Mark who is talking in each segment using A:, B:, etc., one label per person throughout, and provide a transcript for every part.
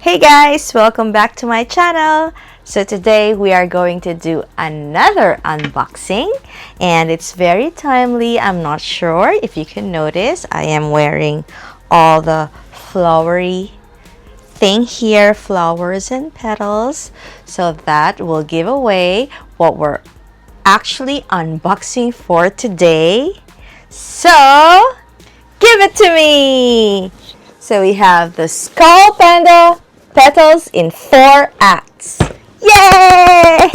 A: Hey guys, welcome back to my channel. So today we are going to do another unboxing and it's very timely. I'm not sure if you can notice I am wearing all the flowery thing here, flowers and petals, so that will give away what we're actually unboxing for today. So give it to me. So we have the Skull Panda Petals in 4 Acts. Yay!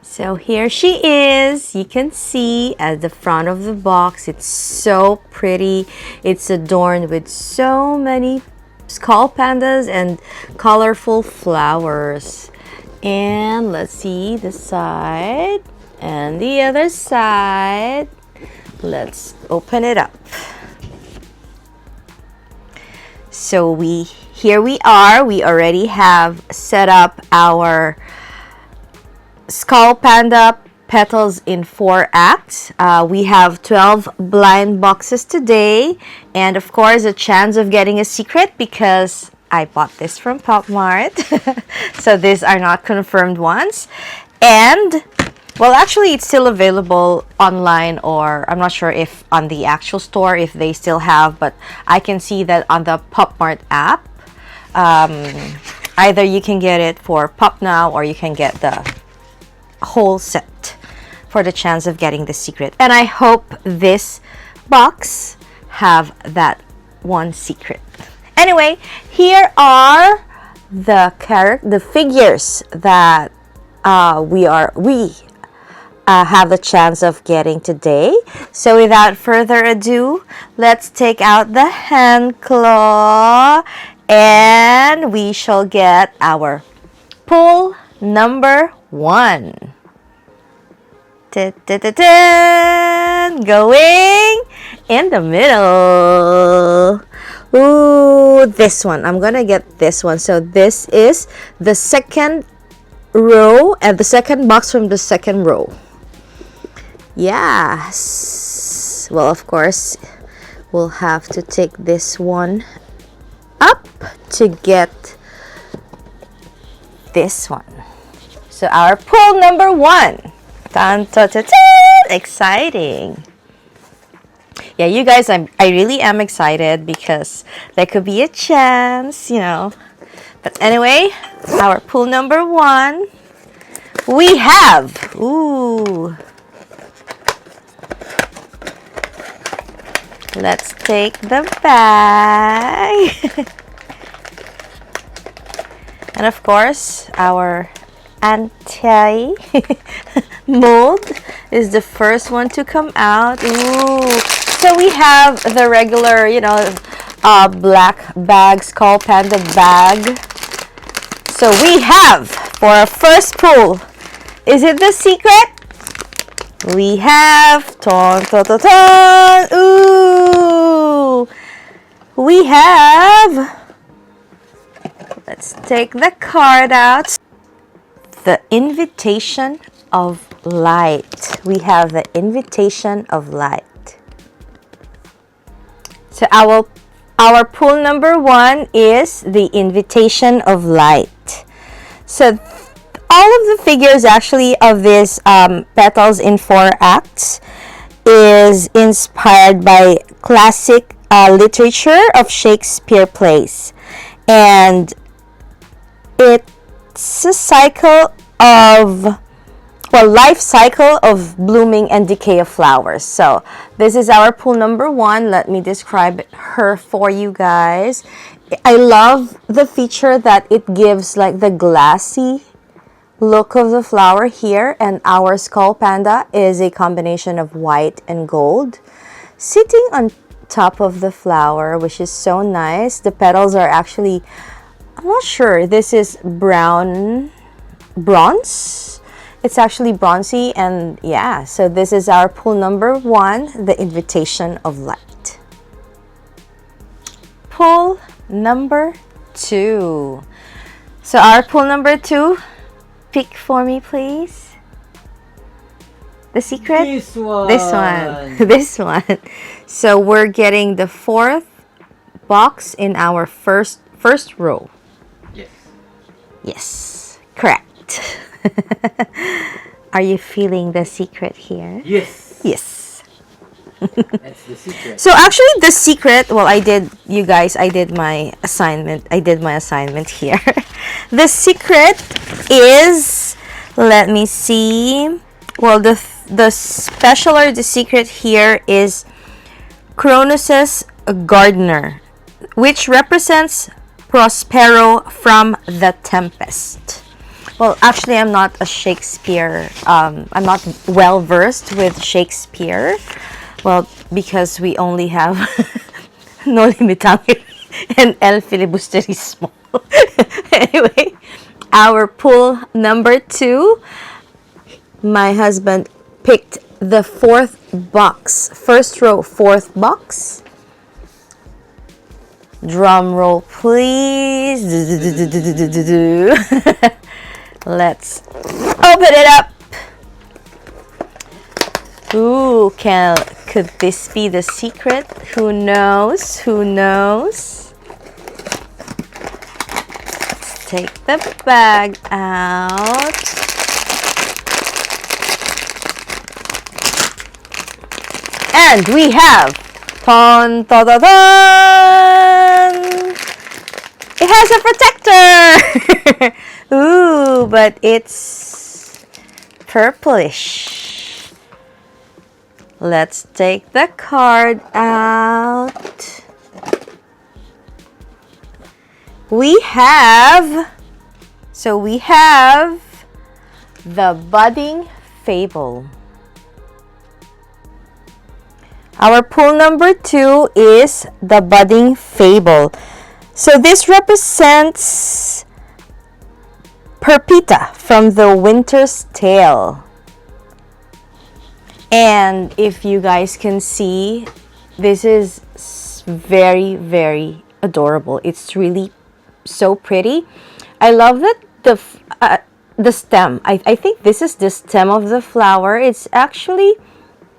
A: So here she is. You can see at the front of the box. It's so pretty. It's adorned with so many skull pandas and colorful flowers. And let's see the side and the other side. Let's open it up. So here we are. We already have set up our Skull Panda Petals in 4 Acts. We have 12 blind boxes today, and of course a chance of getting a secret because I bought this from Pop Mart. So these are not confirmed ones. And well, actually it's still available online, or I'm not sure if on the actual store if they still have, but I can see that on the Pop Mart app. Either you can get it for Pop Now or you can get the whole set for the chance of getting the secret. And I hope this box have that one secret. Anyway, here are the figures that we have the chance of getting today. So without further ado, let's take out the hand claw and we shall get our pull number 1. Going in the middle. Ooh, this one. I'm gonna get this one. So this is the second row and the second box from the second row. Yes. Well, of course, we'll have to take this one up to get this one. So our pull number 1. Dun, dun, dun, dun. Exciting. Yeah, you guys, I really am excited because there could be a chance, you know. But anyway, our pull number 1, we have, ooh. Let's take the bag. And of course, our anti mold is the first one to come out. Ooh. So we have the regular, you know, black bag, Skull Panda bag. So we have for our first pull, is it the secret? We have ton, ton, ton, ton. Ooh, we have, let's take the card out. The invitation of light. We have the invitation of light. So our pull number 1 is the invitation of light. So all of the figures actually of this Petals in 4 Acts is inspired by classic literature of Shakespeare plays, and it's a cycle of, well, life cycle of blooming and decay of flowers. So this is our pull number 1. Let me describe her for you guys. I love the feature that it gives, like the glassy look of the flower here, and our Skull Panda is a combination of white and gold sitting on top of the flower, which is so nice. The petals are actually, I'm not sure, this is bronze. It's actually bronzy, and yeah, so this is our pull number 1, the invitation of light. Pull number 2. So our pull number 2, pick for me, please. The secret?
B: This one.
A: This one. This one. So we're getting the 4th box in our first row.
B: Yes.
A: Yes, correct. Are you feeling the secret here?
B: Yes.
A: Yes.
B: That's the secret.
A: So actually the secret, well, I did my assignment. I did my assignment here. The secret is, let me see. Well, the special or the secret here is Cronus's gardener, which represents Prospero from The Tempest. Well, actually, I'm not a Shakespeare. I'm not well versed with Shakespeare. Well, because we only have No Limitangin and El Filibusterismo. Anyway, our pull number 2. My husband picked the 4th box. First row, 4th box. Drum roll, please. Let's open it up. Ooh, could this be the secret? Who knows? Who knows? Let's take the bag out. And we have, ton, ta, da, dun! It has a protector. Ooh, but it's purplish. Let's take the card out. We have the budding fable. Our pull number 2 is the budding fable. So this represents Perdita from the Winter's Tale. And if you guys can see, this is very, very adorable. It's really so pretty. I love that the stem. I think this is the stem of the flower. It's actually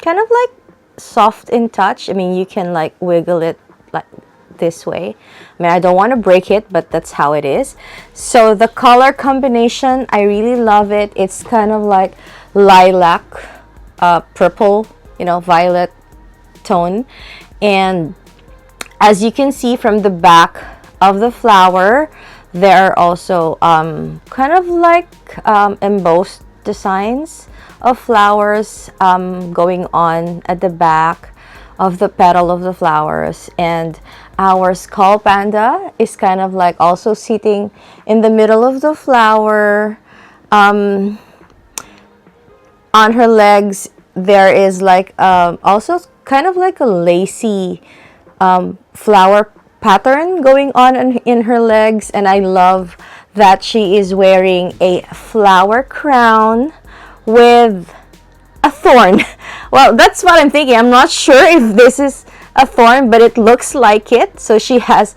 A: kind of like soft in touch. I mean, you can like wiggle it like this way. I mean, I don't want to break it, but that's how it is. So the color combination, I really love it. It's kind of like lilac, purple, violet tone. And as you can see from the back of the flower, there are also kind of like embossed designs of flowers going on at the back of the petal of the flowers. And our skull panda is kind of like also sitting in the middle of the flower. On her legs there is like also kind of like a lacy flower pattern going on in her legs. And I love that she is wearing a flower crown with a thorn. Well, that's what I'm thinking. I'm not sure if this is a thorn, but it looks like it. So she has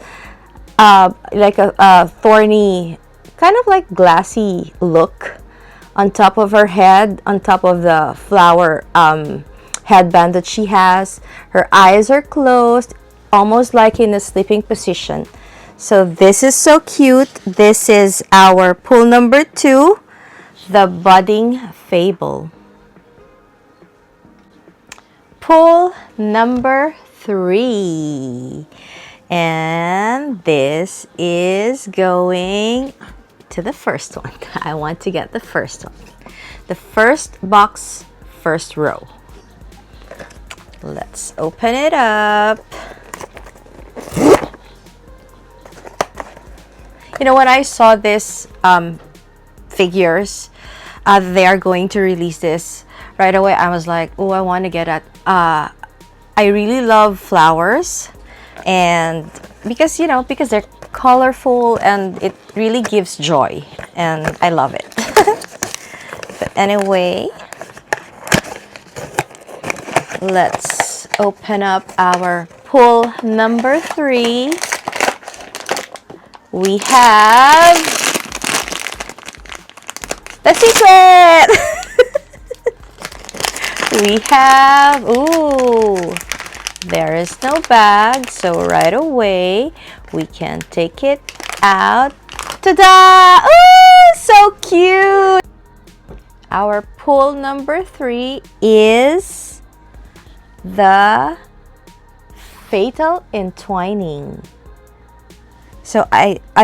A: like a thorny, kind of like glassy look on top of her head, on top of the flower headband that she has. Her eyes are closed, almost like in a sleeping position. So this is so cute. This is our pull number 2, the budding fable. Pull number 3. And this is going to the first one. I want to get the first one. The first box, first row. Let's open it up. When I saw this figures, they are going to release this right away, I was like, oh, I want to get it. I really love flowers, and because they're colorful and it really gives joy, and I love it. But anyway, let's open up our pull number 3. We have it! We have, ooh, there is no bag, so right away we can take it out. Ta-da! Ooh, so cute! Our pull number 3 is the fatal entwining. So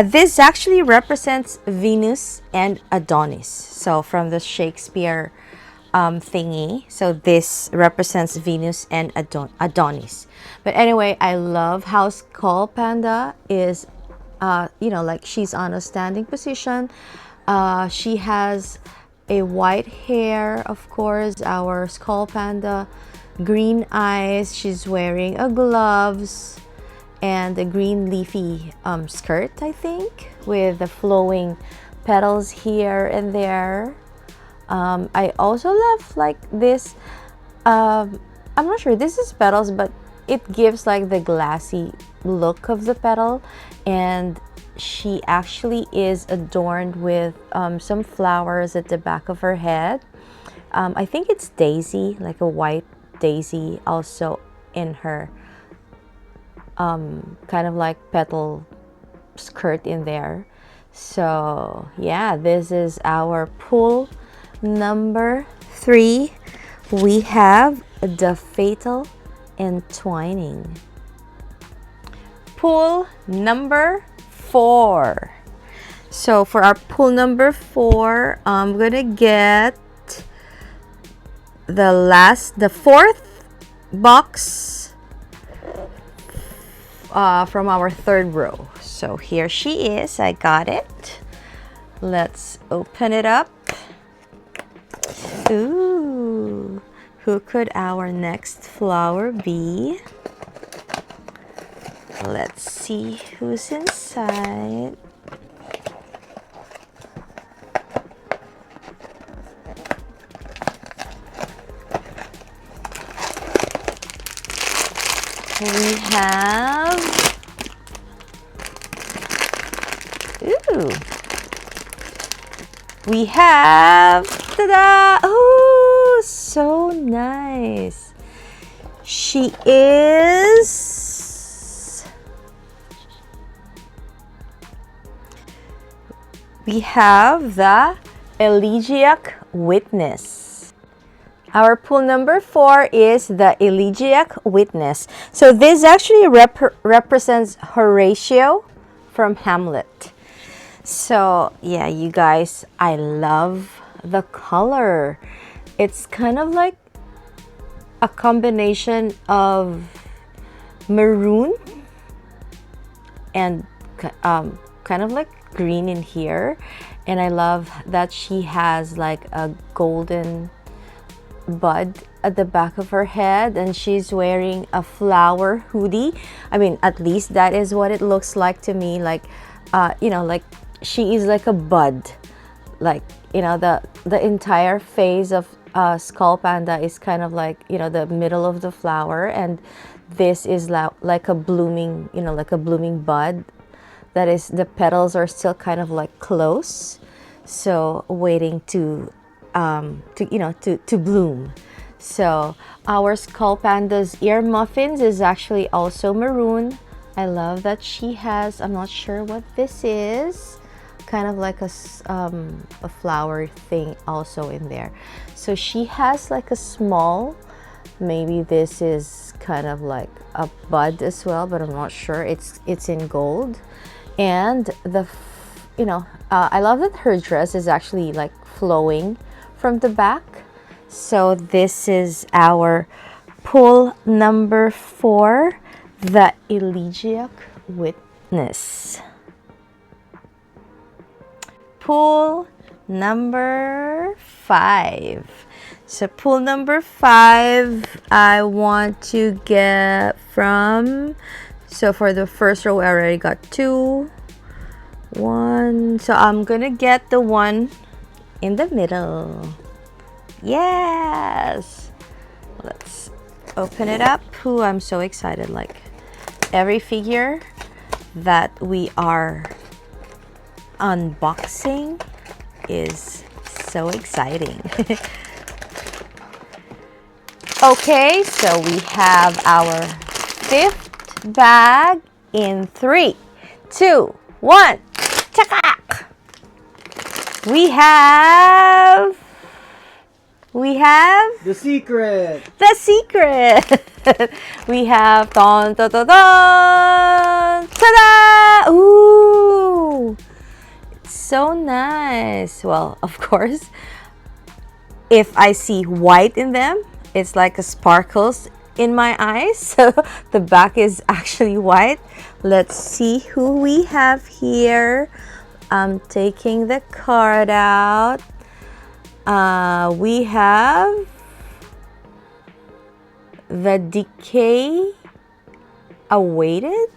A: this actually represents Venus and Adonis. So from the Shakespeare thingy. So this represents Venus and Adonis. But anyway, I love how Skull Panda is, like she's on a standing position. She has a white hair, of course, our Skull Panda, green eyes. She's wearing a gloves and a green leafy skirt, I think, with the flowing petals here and there. I also love like this. I'm not sure this is petals, but it gives like the glassy look of the petal, and she actually is adorned with some flowers at the back of her head. I think it's daisy, like a white daisy, also in her kind of like petal skirt in there. So yeah, this is our pull number 3. We have the fatal entwining. Pull number 4. So for our pull number 4, I'm gonna get the fourth box from our 3rd row. So here she is. I got it. Let's open it up. Ooh, who could our next flower be? Let's see who's inside. We have, ooh, we have, ta-da! Oh, so nice. She is, we have the elegiac witness. Our pull number 4 is the elegiac witness. So this actually represents Horatio from Hamlet. So yeah, you guys, I love the color. It's kind of like a combination of maroon and kind of like green in here. And I love that she has like a golden bud at the back of her head, and she's wearing a flower hoodie. I mean, at least that is what it looks like to me. Like like she is like a bud, like the entire face of Skull Panda is kind of like the middle of the flower, and this is like a blooming like a blooming bud. That is, the petals are still kind of like close, so waiting to bloom. So our Skull Panda's ear muffins is actually also maroon. I love that she has, I'm not sure what this is, kind of like a flower thing also in there. So she has like a small, maybe this is kind of like a bud as well, but I'm not sure. It's in gold. And I love that her dress is actually like flowing from the back. So this is our pull number 4, the elegiac witness. Pull number 5. So pull number 5, I want to get from, so for the first row I already got 2, 1, so I'm gonna get the one in the middle. Yes, let's open it up. Ooh, I'm so excited. Like every figure that we are unboxing is so exciting. Okay, so we have our fifth bag in 3, 2, 1. Chakak! We have
B: The secret.
A: the secret. We have dun dun dun dun. Ta-da! Ooh, it's so nice. Well, of course, if I see white in them, it's like a sparkles in my eyes. So the back is actually white. Let's see who we have here. I'm taking the card out. We have the decay awaited.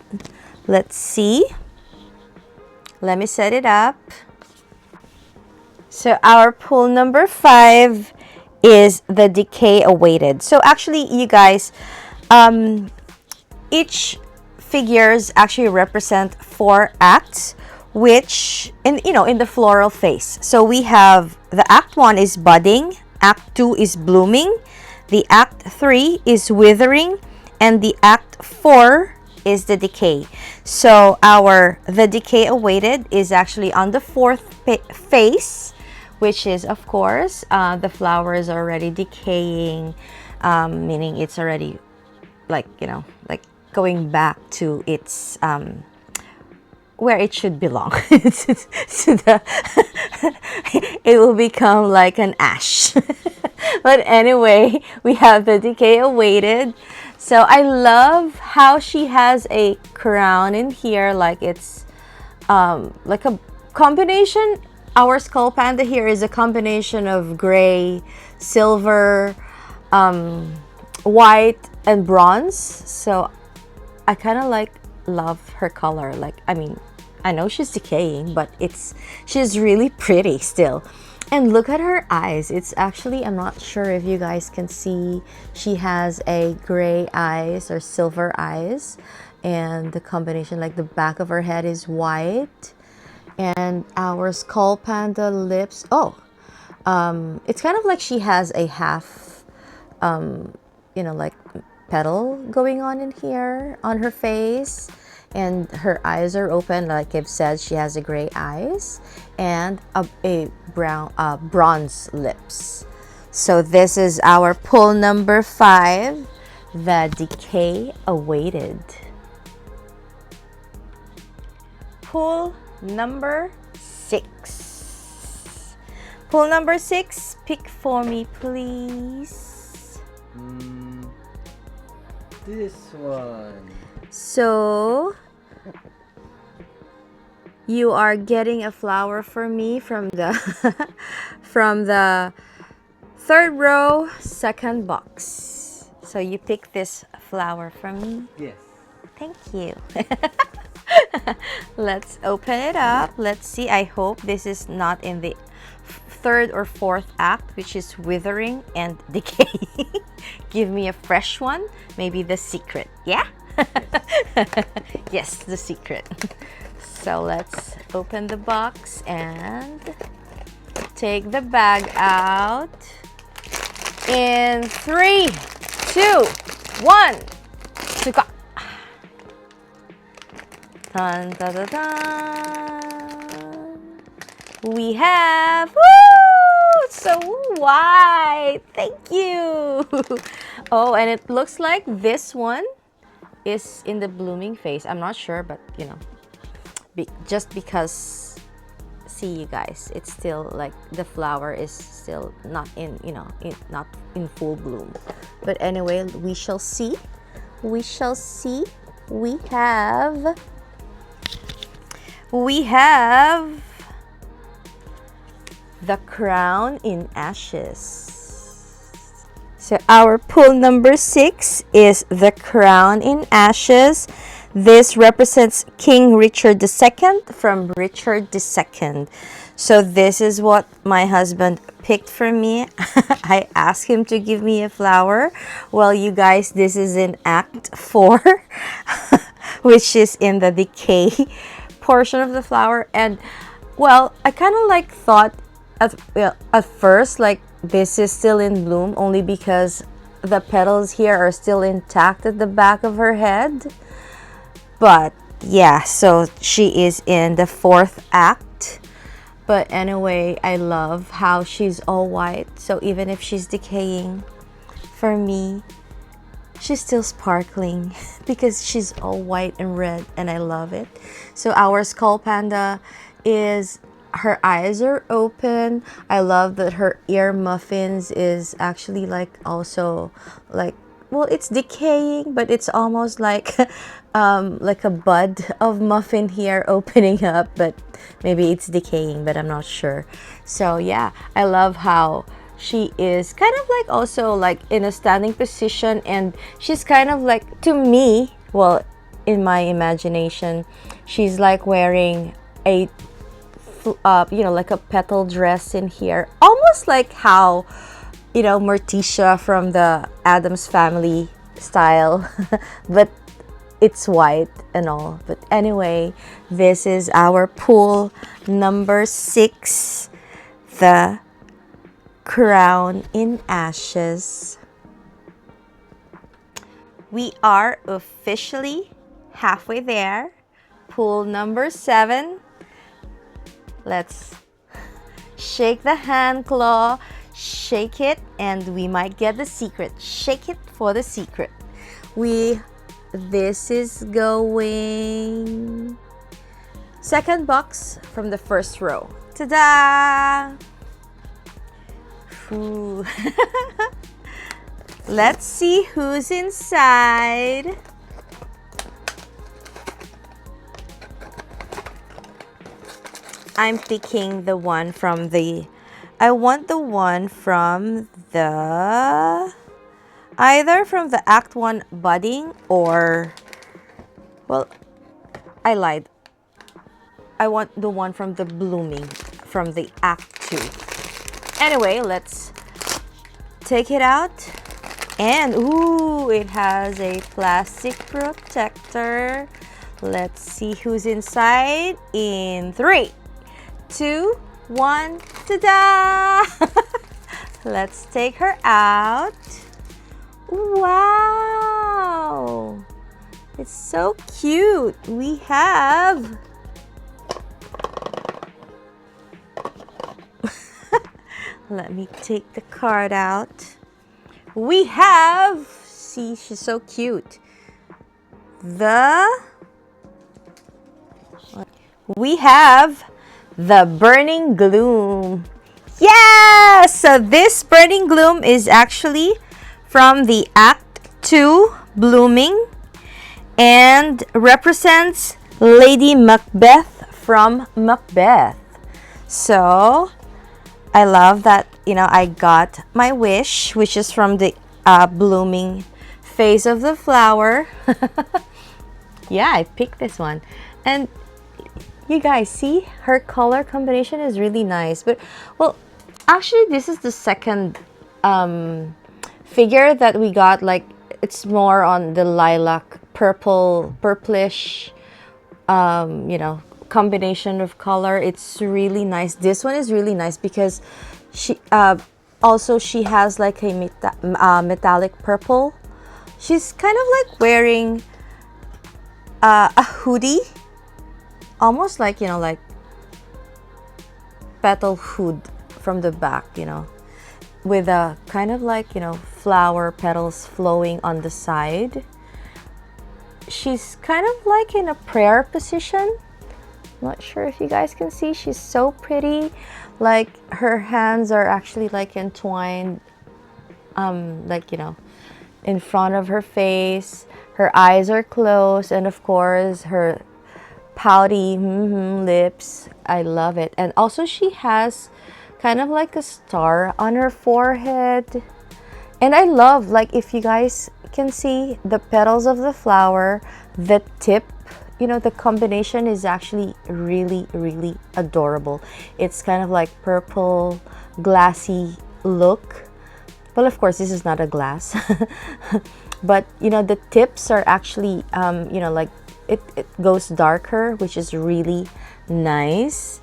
A: Let's see. Let me set it up. So our pull number 5 is the decay awaited. So actually, you guys, each figures actually represent 4 acts, which in the floral phase. So we have the act 1 is budding, act 2 is blooming, the act 3 is withering, and the act 4 is the decay. So the decay awaited is actually on the 4th phase, which is, of course, the flower is already decaying, meaning it's already like going back to its where it should belong. It will become like an ash. But anyway, we have the decay awaited. So I love how she has a crown in here, like it's like a combination. Our skull panda here is a combination of gray, silver, white, and bronze. So I kind of love her color. I know she's decaying, but she's really pretty still. And look at her eyes. It's actually, I'm not sure if you guys can see, she has a gray eyes or silver eyes, and the combination, like the back of her head is white, and our skull panda lips, it's kind of like she has a half like petal going on in here on her face, and her eyes are open. Like I've said, she has a gray eyes and a bronze lips. So this is our pull number 5, the decay awaited. Pull number 6. Pull number 6, pick for me, please.
B: This one.
A: So you are getting a flower for me from the from the 3rd row, 2nd box. So you pick this flower for me.
B: Yes.
A: Thank you. Let's open it up. Let's see. I hope this is not in the 3rd or 4th act, which is withering and decay. Give me a fresh one. Maybe the secret. Yeah? Yes, the secret. So let's open the box and take the bag out. In 3, 2, 1. Suka. Dun, dun, dun, dun. We have, so white. Thank you. Oh, and it looks like this one is in the blooming phase. I'm not sure, but just because, see you guys, it's still like the flower is still not in, not in full bloom. But anyway, we shall see. We shall see. We have the crown in ashes. So our pull number 6 is the crown in ashes. This represents King Richard II from Richard II. So this is what my husband picked for me. I asked him to give me a flower. Well, you guys, this is in Act 4, which is in the decay portion of the flower. And well, I kind of thought at first, like, this is still in bloom only because the petals here are still intact at the back of her head. But yeah, so she is in the 4th act. But anyway, I love how she's all white. So even if she's decaying, for me, she's still sparkling because she's all white and red, and I love it. So our skull panda is, her eyes are open. I love that her ear muffins is actually like also like, well, it's decaying, but it's almost like like a bud of muffin here opening up, but maybe it's decaying, but I'm not sure. So yeah, I love how she is kind of like also like in a standing position, and she's kind of like, to me, well, in my imagination, she's like wearing a like a petal dress in here, almost like how, Morticia from the Addams Family style, but it's white and all. But anyway, this is our pool number 6, the Crown in Ashes. We are officially halfway there. Pool number 7. Let's shake the hand claw, shake it, and we might get the secret. Shake it for the secret. This is going second box from the first row. Ta-da! Ooh. Let's see who's inside. I'm picking the one from the, I want the one from the, either from the Act 1 budding or, well, I lied. I want the one from the blooming, from the Act 2. Anyway, let's take it out. And ooh, it has a plastic protector. Let's see who's inside in 3, 2, 1, ta-da! Let's take her out. Wow! It's so cute. We have let me take the card out. We have, see, she's so cute. We have the Burning Gloom. Yes! So this Burning Gloom is actually from the Act 2 blooming and represents Lady Macbeth from Macbeth. So I love that, I got my wish, which is from the blooming phase of the flower. Yeah, I picked this one. And you guys see, her color combination is really nice. But, well, actually, this is the second figure that we got. Like, it's more on the lilac, purplish, combination of color. It's really nice. This one is really nice because she has like a metallic purple. She's kind of like wearing a hoodie, almost like like petal hood from the back, with a kind of like flower petals flowing on the side. She's kind of like in a prayer position. Not sure if you guys can see. She's so pretty. Like, her hands are actually like entwined, in front of her face. Her eyes are closed, and of course her pouty lips. I love it. And also she has kind of like a star on her forehead. And I love, like, if you guys can see the petals of the flower, the tip, the combination is actually really, really adorable. It's kind of like purple, glassy look. Well, of course, this is not a glass. But, the tips are actually, like, it goes darker, which is really nice.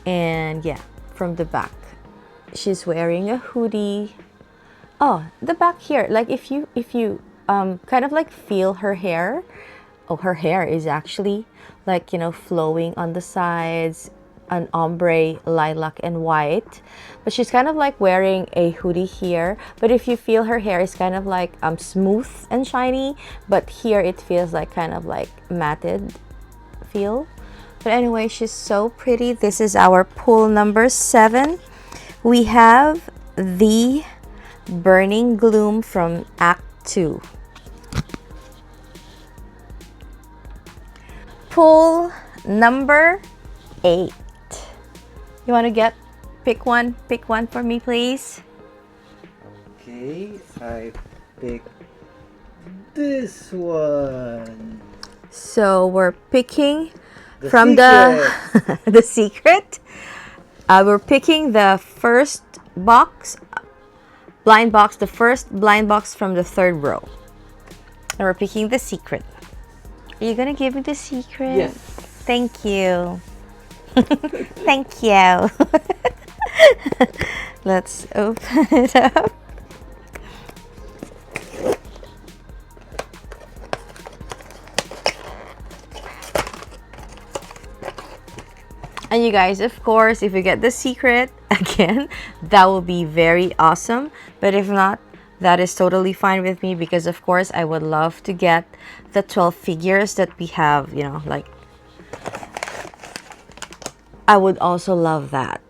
A: And yeah, from the back, she's wearing a hoodie. Oh, the back here, like if you kind of like feel her hair. Oh, her hair is actually like, flowing on the sides, an ombre, lilac, and white. But she's kind of like wearing a hoodie here. But if you feel her hair is kind of like smooth and shiny, but here it feels like kind of like matted feel. But anyway, she's so pretty. This is our pull number 7. We have the Burning Gloom from Act 2. Pull number 8. You want to pick one for me, please?
B: Okay, I picked this one.
A: So we're picking
B: The
A: from
B: secret.
A: the secret. We're picking the first box, blind box, the first blind box from the 3rd row. And we're picking the secret. Are you gonna give me the secret?
B: Yes.
A: Thank you. Thank you. Let's open it up. And you guys, of course, if you get the secret, again, that will be very awesome. But if not, that is totally fine with me, because of course I would love to get the 12 figures that we have, like I would also love that.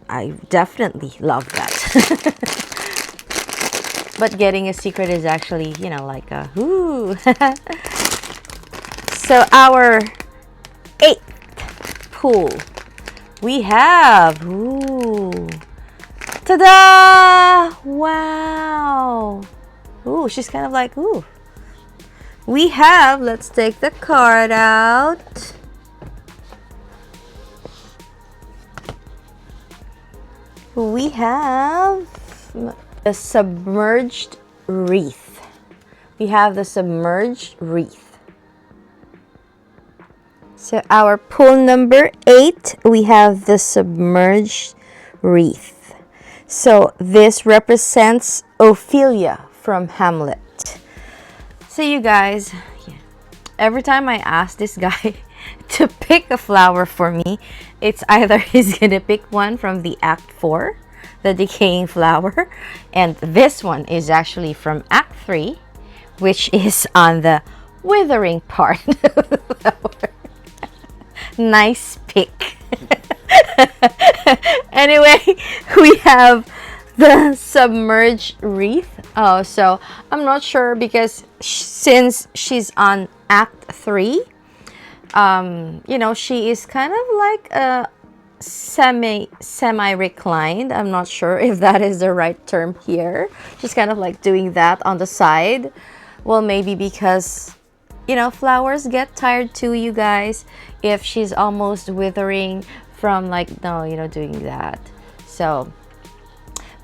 A: I definitely love that. But getting a secret is actually, like a whoo. So our 8th pull, we have, ooh, ta-da! Wow! Ooh, she's kind of like, ooh. We have, let's take the card out. We have the submerged wreath. We have the submerged wreath. So our pull number 8, we have the submerged wreath. So this represents Ophelia from Hamlet. So you guys, every time I ask this guy to pick a flower for me, it's either he's gonna pick one from the Act 4, the decaying flower, and this one is actually from Act 3, which is on the withering part of the flower. Nice pick. Anyway, we have the submerged wreath. Oh, so I'm not sure, because since she's on Act 3, she is kind of like a semi reclined. I'm not sure if that is the right term here. She's kind of like doing that on the side. Well, maybe because flowers get tired too, you guys, if she's almost withering from doing that. So,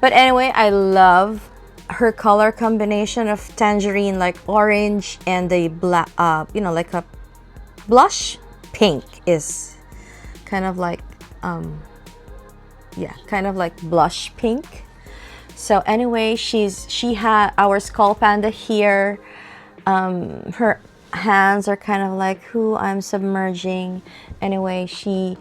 A: but anyway, I love her color combination of tangerine, like orange, and the black, like a blush pink is kind of like kind of like blush pink. So anyway, she had our skull panda here. Her hands are kind of like who I'm submerging. Anyway, she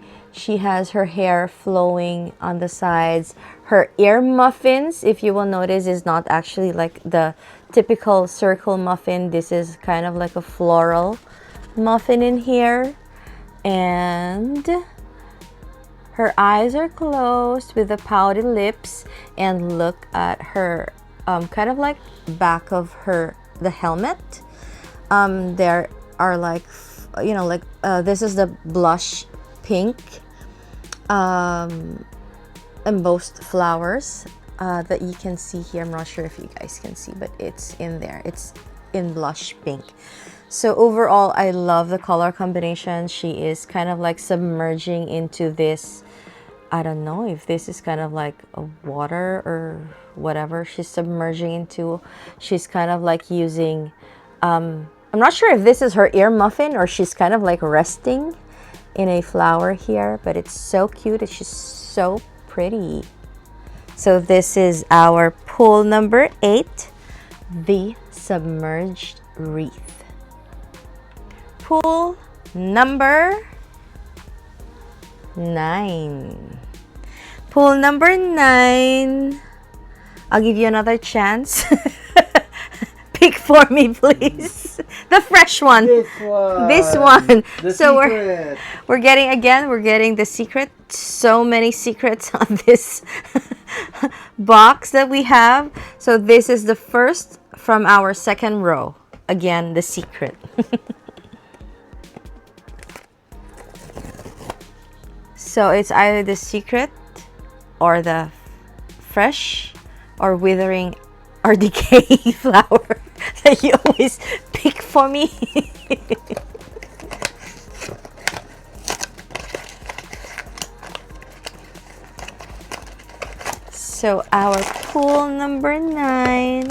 A: has her hair flowing on the sides. Her ear muffins, if you will notice, is not actually like the typical circle muffin. This is kind of like a floral muffin in here. And her eyes are closed with the pouty lips. And look at her kind of like back of the helmet. There are like this is the blush pink embossed flowers that you can see here. I'm not sure if you guys can see, but it's in there. It's in blush pink. So overall, I love the color combination. She is kind of like submerging into this, I don't know if this is kind of like a water or whatever she's submerging into. She's kind of like using I'm not sure if this is her ear muffin or she's kind of like resting in a flower here, but it's so cute and she's so pretty. So this is our pool number 8, the submerged wreath. Pool number 9. Pool number 9. I'll give you another chance. Pick for me, please. The fresh one.
B: This one. The
A: So
B: secret.
A: we're getting the secret. So many secrets on this box that we have. So this is the first from our second row. Again, the secret. So it's either the secret or the fresh or withering or decay flower that you always pick for me. So our pool number 9.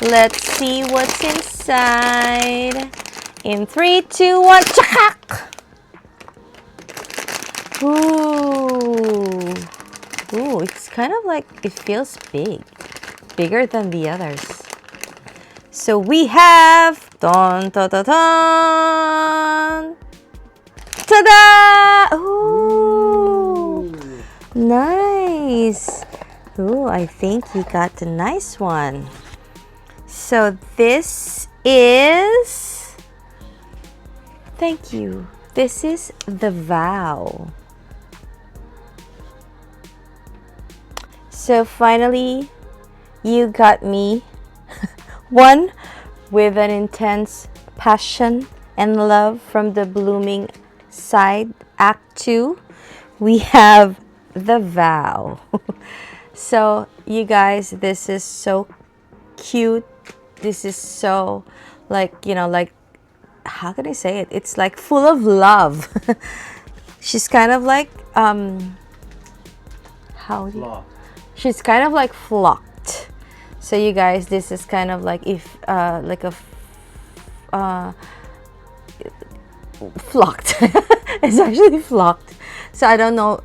A: Let's see what's inside. In 3, 2, 1, chakak! Ooh. Ooh, it's kind of like, it feels big. Bigger than the others. So we have, dun, dun, dun, dun. Ta-da! Ooh. Nice. Ooh, I think you got the nice one. So this is, thank you. This is the vow. So finally, you got me one with an intense passion and love from the blooming side. Act 2, we have the vow. So you guys, this is so cute. This is so like, how can I say it? It's like full of love. She's kind of like she's kind of like flocked. So you guys, this is kind of like if like a flocked. It's actually flocked. So I don't know,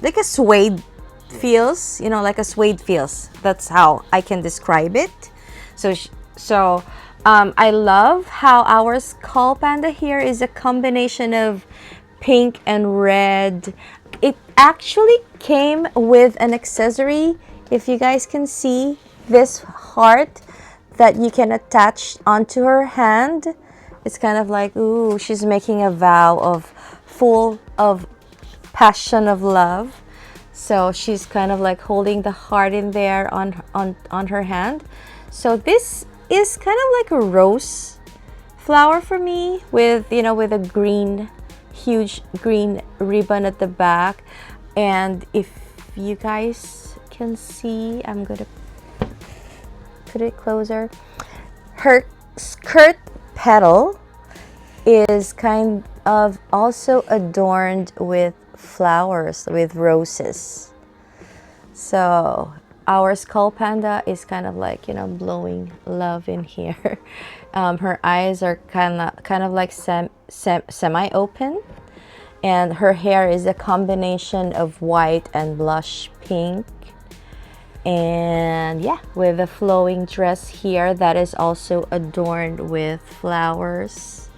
A: like a suede feels, like a suede feels. That's how I can describe it. So I love how our skull panda here is a combination of pink and red. It actually came with an accessory. If you guys can see this heart that you can attach onto her hand, it's kind of like, ooh, she's making a vow of full of passion of love. So she's kind of like holding the heart in there on her hand. So this is kind of like a rose flower for me with with a green, huge green ribbon at the back. And if you guys can see, I'm gonna put it closer. Her skirt petal is kind of also adorned with flowers, with roses. So our skull panda is kind of like blowing love in here. Her eyes are kind of like semi-open, and her hair is a combination of white and blush pink. And yeah, with a flowing dress here that is also adorned with flowers.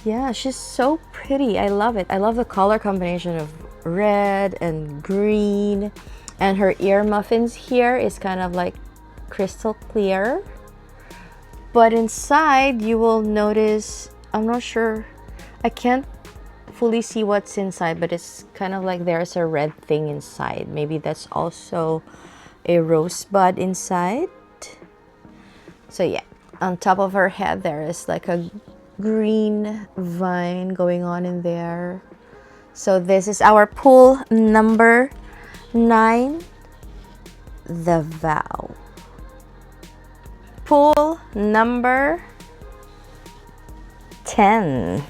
A: Yeah, she's so pretty. I love it. I love the color combination of red and green. And her ear muffins here is kind of like crystal clear. But inside, you will notice, I'm not sure, I can't fully see what's inside, but it's kind of like there's a red thing inside. Maybe that's also a rosebud inside. So yeah, on top of her head, there is like a green vine going on in there. So this is our pool number 9, the vow. Pool number 10.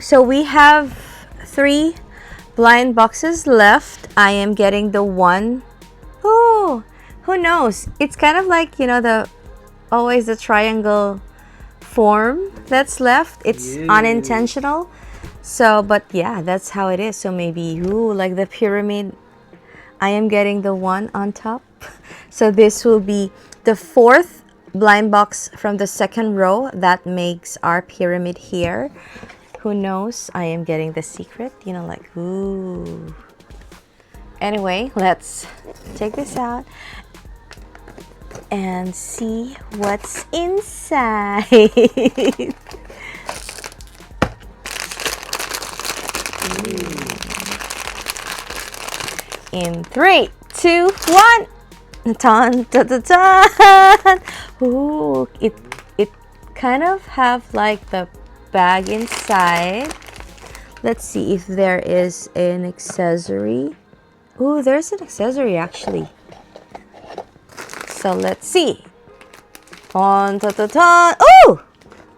A: So we have 3 blind boxes left. I am getting the one. Oh, who knows? It's kind of like, always the triangle form that's left. It's unintentional. So, but yeah, that's how it is. So maybe, like the pyramid I am getting the one on top. So this will be the fourth blind box from the second row that makes our pyramid here. Who knows? I am getting the secret, you know, like, ooh. Anyway, let's take this out and see what's inside. In 3, 2, 1. Dun, dun, dun, dun. Ooh, it kind of have like the bag inside. Let's see if there is an accessory. Ooh, there's an accessory actually. So let's see. Dun, dun, dun, dun. Ooh!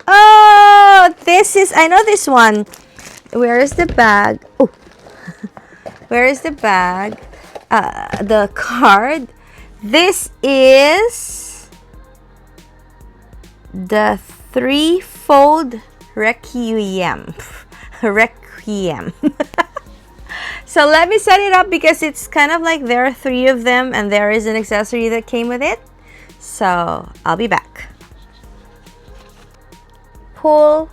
A: Oh, this is, I know this one. Where is the bag? Oh, where is the bag? The card. This is the threefold requiem. Requiem. So let me set it up because it's kind of like there are 3 of them and there is an accessory that came with it. So I'll be back. Pull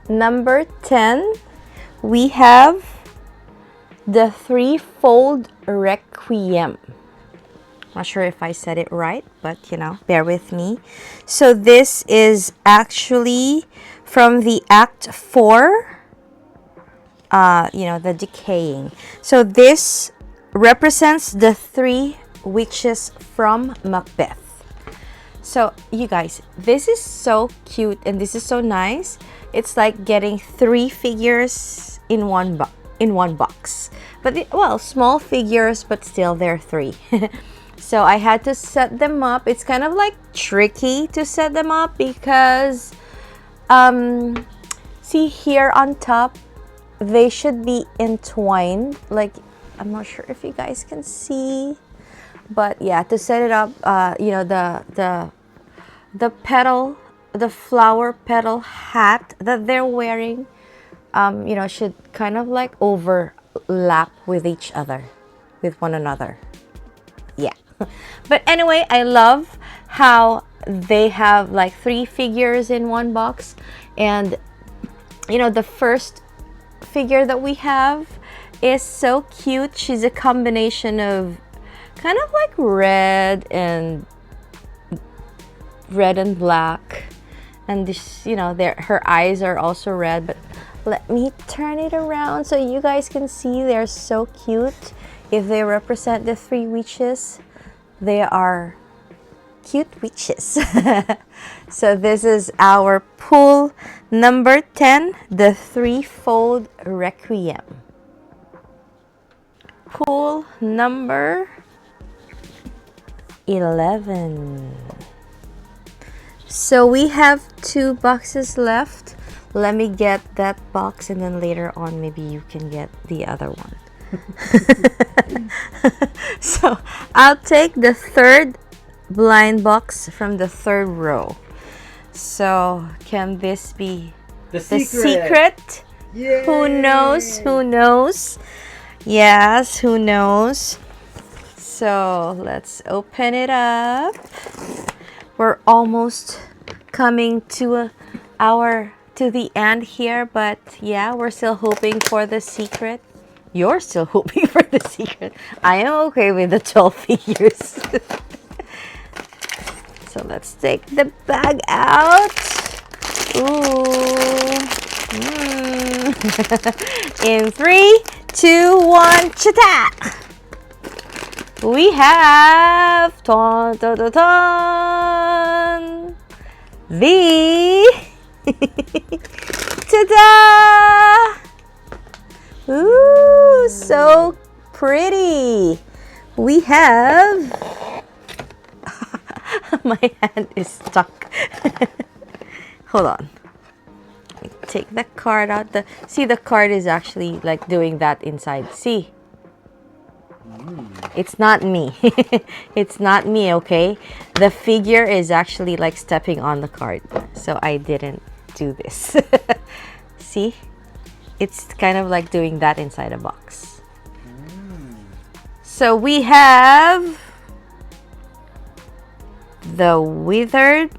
A: number 10. We have the threefold requiem. Not sure if I said it right, but you know, bear with me. So this is actually from the Act 4, you know, the decaying. So this represents the 3 witches from Macbeth. So you guys, this is so cute and this is so nice. It's like getting 3 figures in one box. But well, small figures, but still they're 3. So I had to set them up. It's kind of like tricky to set them up because see here on top, they should be entwined. Like, I'm not sure if you guys can see, but yeah, to set it up, you know, the petal, the flower petal hat that they're wearing, you know, should kind of like overlap with each other, with one another. Yeah. But anyway, I love how they have like 3 figures in one box. And you know, the first figure that we have is so cute. She's a combination of kind of like red and black, and this, you know, her eyes are also red. But let me turn it around so you guys can see. They're so cute. If they represent the 3 witches, they are cute witches. So this is our pull number 10, the threefold requiem. Pull number 11. So we have 2 boxes left. Let me get that box and then later on maybe you can get the other one. So I'll take the 3rd blind box from the 3rd row. So can this be the secret?
B: Yay!
A: Who knows? Who knows? Yes, who knows? So let's open it up. We're almost coming to the end here, but yeah, we're still hoping for the secret. You're still hoping for the secret. I am okay with the 12 figures. So let's take the bag out. Ooh. In 3, 2, 1, chata! We have dun, dun, dun, dun, the ta-da! Ooh, so pretty. We have my hand is stuck. Hold on. Take the card out. See, the card is actually like doing that inside. See? It's not me. It's not me, okay? The figure is actually like stepping on the card. So I didn't do this. See? It's kind of like doing that inside a box. So we have the Withered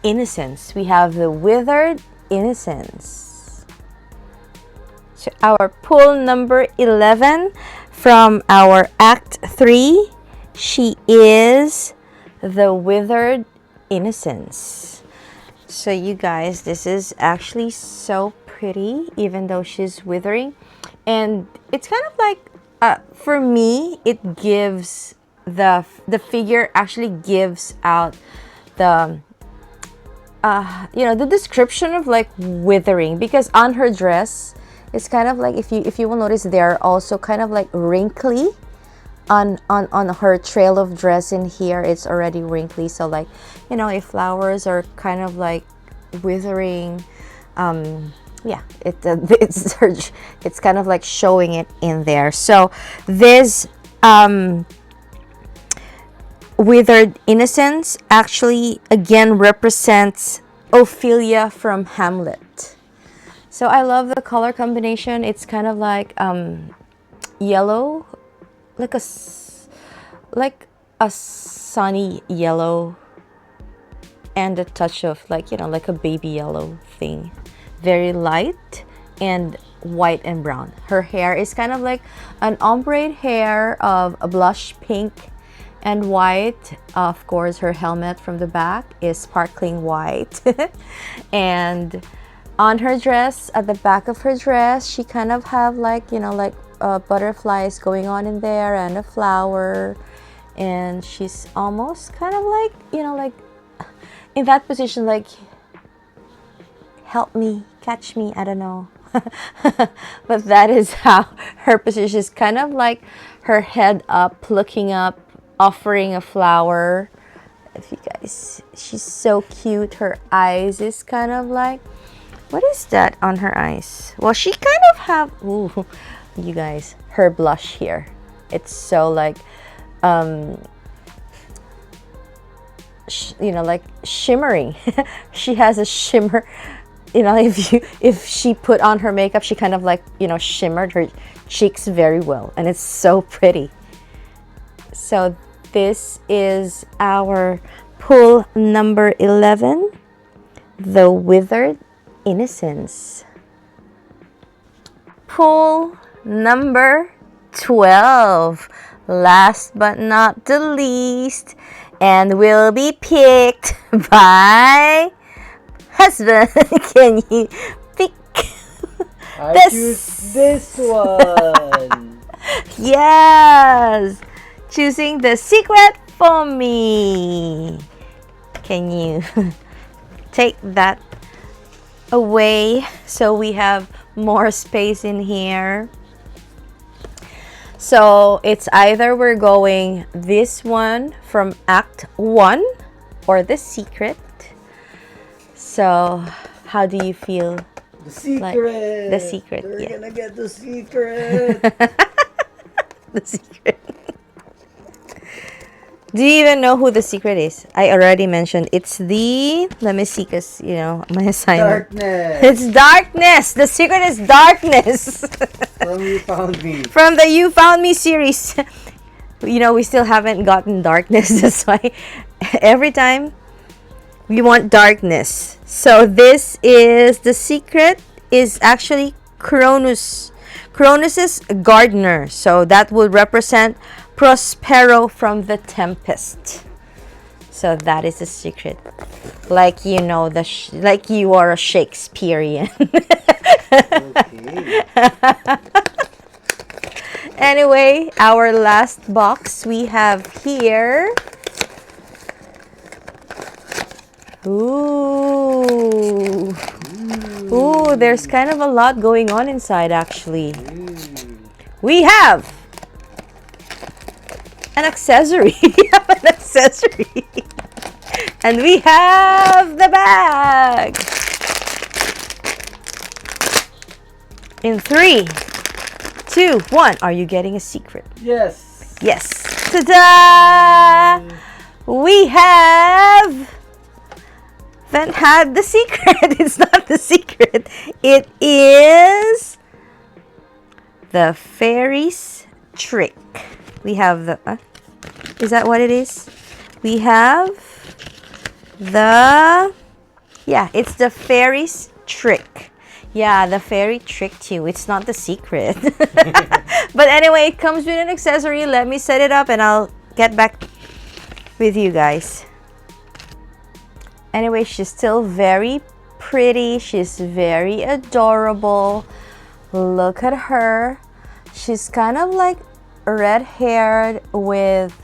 A: Innocence. We have the Withered Innocence. So our pull number 11 from our Act 3, she is the Withered Innocence. So you guys, this is actually so pretty, even though she's withering. And it's kind of like, for me, it gives the figure actually gives out the the description of like withering, because on her dress it's kind of like, if you will notice, they're also kind of like wrinkly on her trail of dress. In here it's already wrinkly, so like, if flowers are kind of like withering, it's kind of like showing it in there. So this Withered Innocence actually again represents Ophelia from Hamlet. So I love the color combination. It's kind of like yellow, like a sunny yellow, and a touch of like a baby yellow thing. Very light, and white and brown. Her hair is kind of like an ombre hair of a blush pink and white. Of course, her helmet from the back is sparkling white. And on her dress, at the back of her dress, she kind of have like butterflies going on in there, and a flower, and she's almost kind of like like in that position, like, help me, catch me, I don't know. But that is how her position is, kind of like her head up, looking up, offering a flower. If you guys, she's so cute. Her eyes is kind of like, what is that on her eyes? Well, she kind of have, ooh, you guys, her blush here, it's so like like shimmering. She has a shimmer. If she put on her makeup, she kind of like shimmered her cheeks very well, and it's so pretty. So this is our pull number 11, the Withered Innocence. Pull number 12, last but not the least, and will be picked by husband. Can you pick?
B: I choose this one.
A: Yes, choosing the secret for me. Can you take that away so we have more space in here? So it's either we're going this one from Act 1 or the secret. So how do you feel?
B: The secret.
A: Like, the secret.
B: We're gonna get the secret.
A: The secret. Do you even know who the secret is? I already mentioned it's the, let me see, because my assignment.
B: Darkness.
A: It's darkness. The secret is darkness.
B: From You Found Me.
A: From the You Found Me series. We still haven't gotten darkness. That's why every time we want darkness. So this is the secret, is actually Cronus's gardener. So that would represent Prospero from the Tempest. So that is the secret. Like like you are a Shakespearean.
B: Okay.
A: Anyway, our last box we have here. Ooh. Ooh, there's kind of a lot going on inside actually. We have an accessory. We have an accessory. And we have the bag. In 3, 2, 1. Are you getting a secret?
B: Yes.
A: Yes. Ta-da! We have then had the secret. It's not the secret. It is the fairy's trick. We have the, is that what it is? We have the, yeah, it's the fairy's trick. Yeah, the fairy tricked you. It's not the secret. But anyway, it comes with an accessory. Let me set it up and I'll get back with you guys. Anyway, she's still very pretty. She's very adorable. Look at her. She's kind of like red-haired with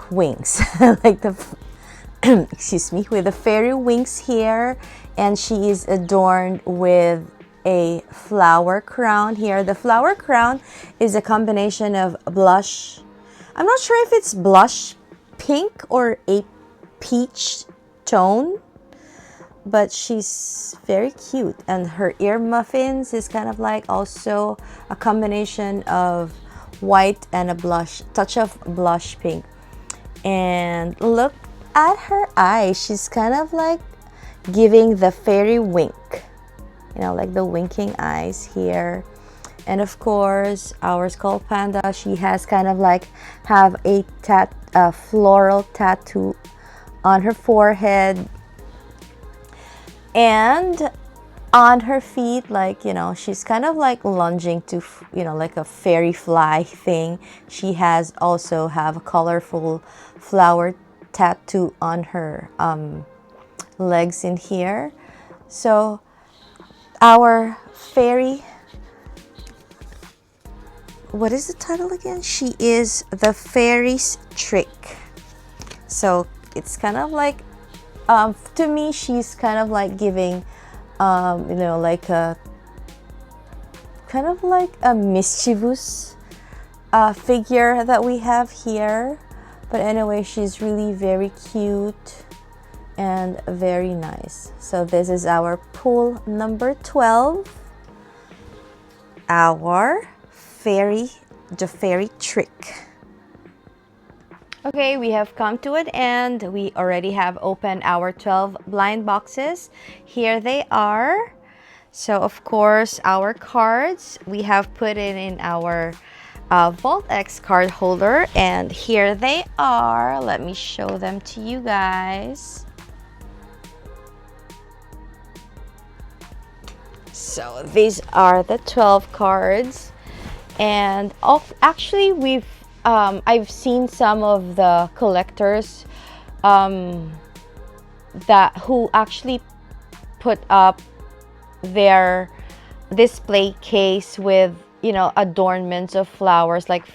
A: wings. Like the excuse me, with the fairy wings here, and she is adorned with a flower crown here. The flower crown is a combination of blush. I'm not sure if it's blush pink or a peach tone, but she's very cute. And her ear muffins is kind of like also a combination of white and a blush, touch of blush pink. And look at her eyes. She's kind of like giving the fairy wink, you know, like the winking eyes here. And of course, our skull panda, she has kind of like have a floral tattoo on her forehead and on her feet. Like, you know, she's kind of like lunging to, you know, like a fairy fly thing. She has also have a colorful flower tattoo on her legs in here. So our fairy, what is the title again? She is the fairy's trick. So it's kind of like, to me, she's kind of like giving, you know, like a kind of like a mischievous figure that we have here. But anyway, she's really very cute and very nice. So this is our pull number 12, our the fairy trick. Okay, we have come to an end. We already have opened our 12 blind boxes. Here they are. So of course, our cards, we have put it in our Vault X card holder, and here they are. Let me show them to you guys. So these are the 12 cards, and actually we've I've seen some of the collectors that who actually put up their display case with, you know, adornments of flowers, like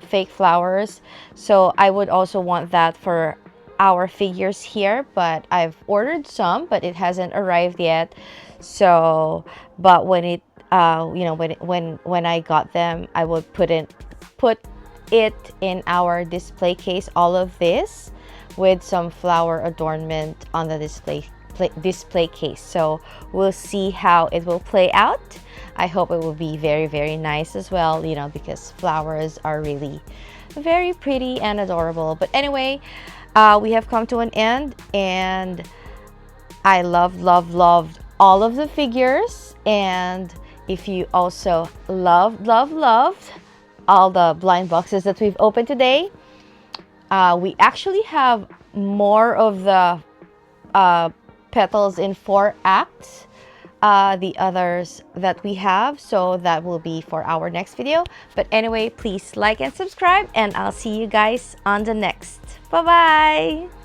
A: fake flowers. So I would also want that for our figures here, but I've ordered some, but it hasn't arrived yet. So but when it you know, when I got them, I would put it in our display case, all of this with some flower adornment on the display case. So we'll see how it will play out. I hope it will be very, very nice as well, you know, because flowers are really very pretty and adorable. But anyway, we have come to an end, and I loved all of the figures. And if you also loved all the blind boxes that we've opened today, we actually have more of the Petals in 4 Acts, the others that we have, so that will be for our next video. But anyway, please like and subscribe, and I'll see you guys on the next. Bye bye.